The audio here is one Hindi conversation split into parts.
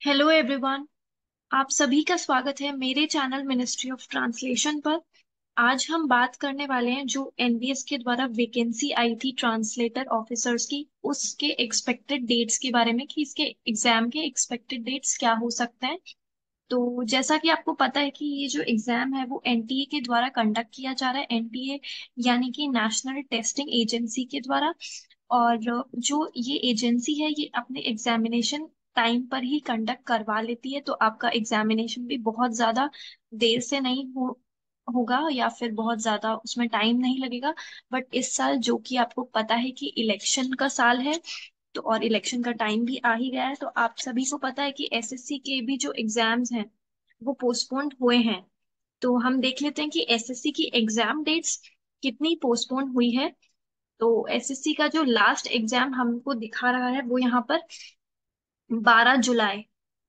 Hello everyone. आप सभी का स्वागत है मेरे चैनल मिनिस्ट्री ऑफ ट्रांसलेशन पर। आज हम बात करने वाले हैं जो एनबीएस के द्वारा वैकेंसी आई थी ट्रांसलेटर ऑफिसर्स की, उसके एक्सपेक्टेड डेट्स के बारे में कि इसके एग्जाम के एक्सपेक्टेड डेट्स क्या हो सकते हैं। तो जैसा कि आपको पता है कि ये जो एग्जाम है वो एनटीए के द्वारा कंडक्ट किया जा रहा है। एनटीए यानी कि नेशनल टेस्टिंग एजेंसी के द्वारा। और जो ये एजेंसी है ये अपने एग्जामिनेशन टाइम पर ही कंडक्ट करवा लेती है, तो आपका एग्जामिनेशन भी बहुत ज्यादा देर से नहीं होगा या फिर बहुत ज्यादा उसमें टाइम नहीं लगेगा। बट इस साल जो कि आपको पता है कि इलेक्शन का साल है, तो और इलेक्शन का टाइम भी आ ही गया है, तो आप सभी को पता है कि एसएससी के भी जो एग्जाम्स हैं वो पोस्टपोन्ड हुए हैं। तो हम देख लेते हैं कि एसएससी की एग्जाम डेट्स कितनी पोस्टपोन हुई है। तो एसएससी का जो लास्ट एग्जाम हमको दिखा रहा है वो यहाँ पर 12 जुलाई।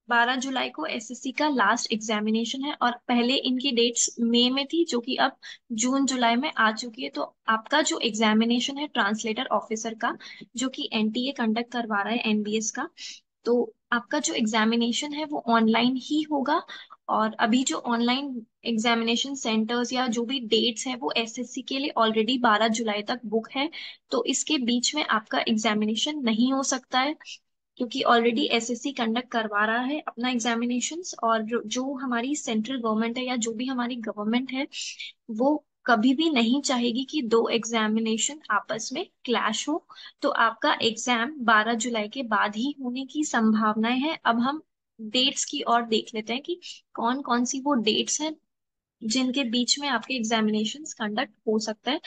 12 जुलाई को एसएससी का लास्ट एग्जामिनेशन है, और पहले इनकी डेट्स मई में थी जो कि अब जून जुलाई में आ चुकी है। तो आपका जो एग्जामिनेशन है ट्रांसलेटर ऑफिसर का, जो कि एनटीए कंडक्ट करवा रहा है एनबीएस का, तो आपका जो एग्जामिनेशन है वो ऑनलाइन ही होगा। और अभी जो ऑनलाइन एग्जामिनेशन सेंटर्स या जो भी डेट्स है वो एसएससी के लिए ऑलरेडी 12 जुलाई तक बुक है। तो इसके बीच में आपका एग्जामिनेशन नहीं हो सकता है, क्योंकि ऑलरेडी एसएससी कंडक्ट करवा रहा है अपना एग्जामिनेशंस। और जो हमारी सेंट्रल गवर्नमेंट है या जो भी हमारी गवर्नमेंट है वो कभी भी नहीं चाहेगी कि दो एग्जामिनेशन आपस में क्लैश हो। तो आपका एग्जाम 12 जुलाई के बाद ही होने की संभावनाएं हैं। अब हम डेट्स की और देख लेते हैं कि कौन कौन सी वो डेट्स हैं जिनके बीच में आपके एग्जामिनेशंस कंडक्ट हो सकता है।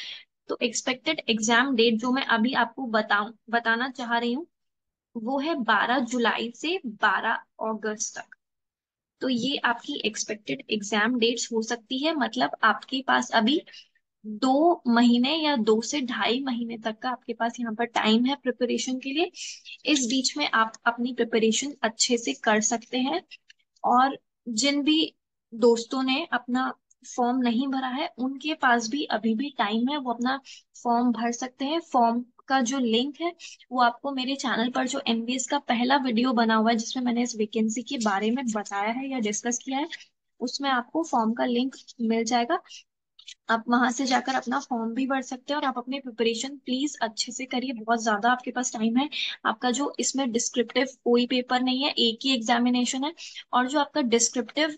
तो एक्सपेक्टेड एग्जाम डेट जो मैं अभी आपको बताना चाह रही हूँ वो है 12 जुलाई से 12 अगस्त तक। तो ये आपकी एक्सपेक्टेड एग्जाम डेट्स हो सकती है, मतलब आपके पास अभी 2 महीने या 2 से ढाई महीने तक का आपके पास यहाँ पर टाइम है प्रिपरेशन के लिए। इस बीच में आप अपनी प्रिपरेशन अच्छे से कर सकते हैं। और जिन भी दोस्तों ने अपना फॉर्म नहीं भरा है उनके पास भी अभी भी टाइम है, वो अपना फॉर्म भर सकते हैं। फॉर्म का जो लिंक है वो आपको मेरे चैनल पर जो एनबीएस का पहला वीडियो बना हुआ है जिसमें मैंने इस वैकेंसी के बारे में बताया है या डिस्कस किया है, उसमें आपको फॉर्म का लिंक मिल जाएगा। आप वहां से जाकर अपना फॉर्म भी भर सकते हैं और आप अपनी प्रिपरेशन प्लीज अच्छे से करिए, बहुत ज्यादा आपके पास टाइम है। आपका जो इसमें डिस्क्रिप्टिव कोई पेपर नहीं है, एक ही एग्जामिनेशन है। और जो आपका डिस्क्रिप्टिव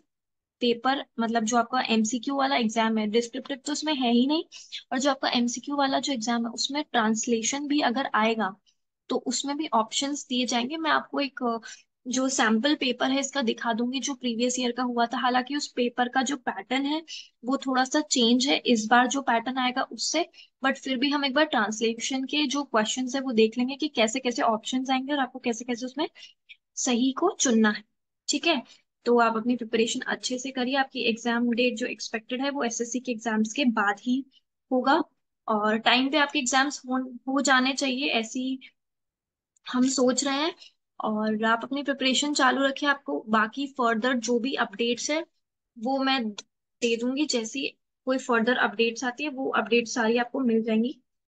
पेपर मतलब जो आपका एमसीक्यू वाला एग्जाम है, डिस्क्रिप्टिव तो उसमें है ही नहीं। और जो आपका एमसीक्यू वाला जो एग्जाम है उसमें ट्रांसलेशन भी अगर आएगा तो उसमें भी ऑप्शंस दिए जाएंगे। मैं आपको एक जो सैम्पल पेपर है इसका दिखा दूंगी जो प्रीवियस ईयर का हुआ था। हालांकि उस पेपर का जो पैटर्न है वो थोड़ा सा चेंज है इस बार जो पैटर्न आएगा उससे। बट फिर भी हम एक बार ट्रांसलेशन के जो क्वेश्चंस है वो देख लेंगे कि कैसे कैसे ऑप्शंस आएंगे और आपको कैसे कैसे उसमें सही को चुनना है। ठीक है। तो आप अपनी प्रिपरेशन अच्छे से करिए। आपकी एग्जाम डेट जो एक्सपेक्टेड है वो एसएससी के एग्जाम्स के बाद ही होगा। और टाइम पे आपके एग्जाम्स हो जाने चाहिए ऐसी हम सोच रहे हैं। और आप अपनी प्रिपरेशन चालू रखिए। आपको बाकी फर्दर जो भी अपडेट्स है वो मैं दे दूंगी। जैसी कोई फर्दर अपडेट्स आती है वो अपडेट सारी आपको मिल जाएंगी।